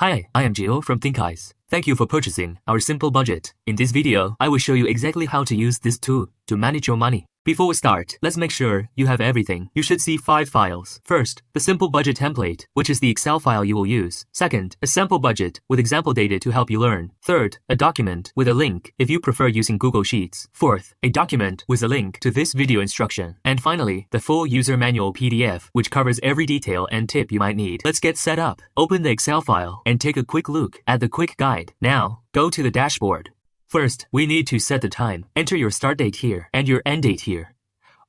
Hi, I am Gio from Thinkeyes. Thank you for purchasing our simple budget. In this video, I will show you exactly how to use this tool to manage your money. Before we start, let's make sure you have everything. You should see 5 files. First, the simple budget template, which is the Excel file you will use. Second, a sample budget with example data to help you learn. Third, a document with a link if you prefer using Google Sheets. Fourth, a document with a link to this video instruction. And finally, the full user manual PDF, which covers every detail and tip you might need. Let's get set up. Open the Excel file and take a quick look at the quick guide. Now, go to the dashboard. First, we need to set the time. Enter your start date here and your end date here.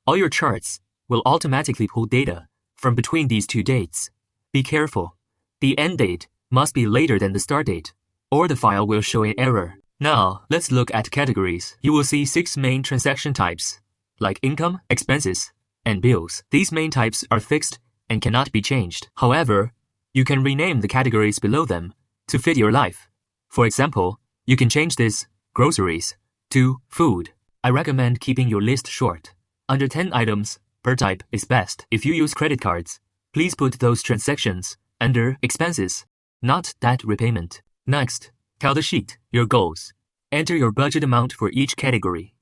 All your charts will automatically pull data from between these two dates. Be careful. The end date must be later than the start date, or the file will show an error. Now, let's look at categories. You will see 6 main transaction types, like income, expenses, and bills. These main types are fixed and cannot be changed. However, you can rename the categories below them to fit your life. For example, you can change this groceries to food. I recommend keeping your list short. Under 10 items per type is best. If you use credit cards, please put those transactions under expenses, not debt repayment. Next, tell the sheet your goals. Enter your budget amount for each category.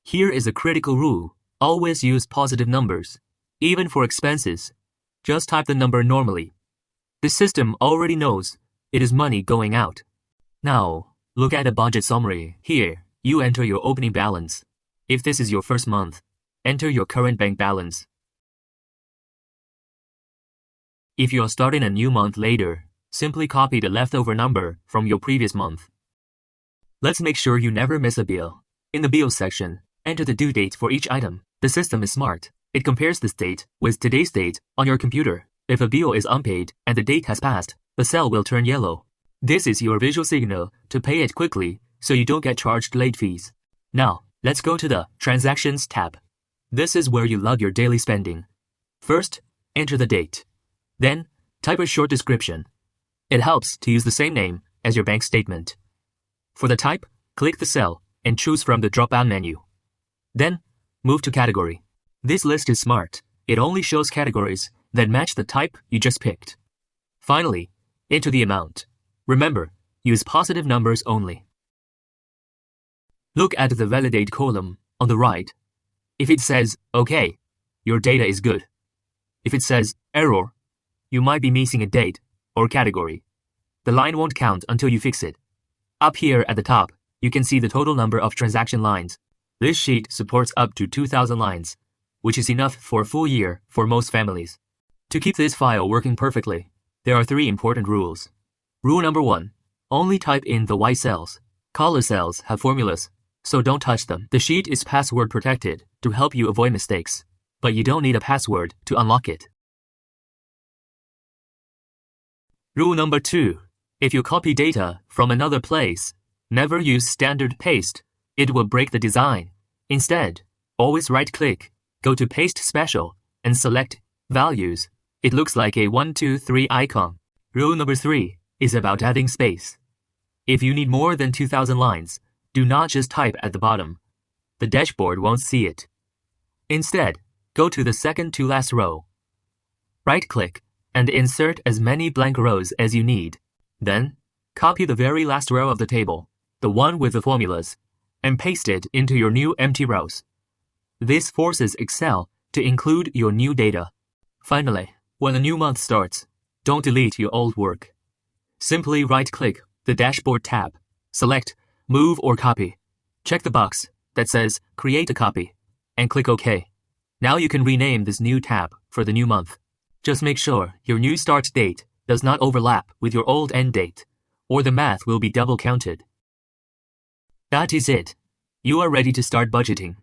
Here is a critical rule. Always use positive numbers. Even for expenses, just type the number normally. The system already knows it is money going out. Now, look at the budget summary. Here, you enter your opening balance. If this is your first month, enter your current bank balance. If you are starting a new month later, simply copy the leftover number from your previous month. Let's make sure you never miss a bill. In the bills section, enter the due date for each item. The system is smart. It compares this date with today's date on your computer. If a bill is unpaid and the date has passed, the cell will turn yellow. This is your visual signal to pay it quickly so you don't get charged late fees. Now, let's go to the Transactions tab. This is where you log your daily spending. First, enter the date. Then, type a short description. It helps to use the same name as your bank statement. For the type, click the cell and choose from the drop-down menu. Then, move to category. This list is smart. It only shows categories that match the type you just picked. Finally, enter the amount. Remember, use positive numbers only. Look at the Validate column on the right. If it says OK, your data is good. If it says Error, you might be missing a date or category. The line won't count until you fix it. Up here at the top, you can see the total number of transaction lines. This sheet supports up to 2,000 lines, which is enough for a full year for most families. To keep this file working perfectly, there are 3 important rules. Rule number 1, only type in the white cells. Color cells have formulas, so don't touch them. The sheet is password protected to help you avoid mistakes, but you don't need a password to unlock it. Rule number 2, if you copy data from another place, never use standard paste. It will break the design. Instead, always right-click, go to Paste Special, and select Values. It looks like a 1, 2, 3 icon. Rule number 3 is about adding space. If you need more than 2,000 lines, do not just type at the bottom. The dashboard won't see it. Instead, go to the second to last row. Right-click and insert as many blank rows as you need. Then, copy the very last row of the table, the one with the formulas, and paste it into your new empty rows. This forces Excel to include your new data. Finally, when a new month starts, don't delete your old work. Simply right-click the Dashboard tab, select Move or Copy. Check the box that says Create a Copy, and click OK. Now you can rename this new tab for the new month. Just make sure your new start date does not overlap with your old end date, or the math will be double counted. That is it. You are ready to start budgeting.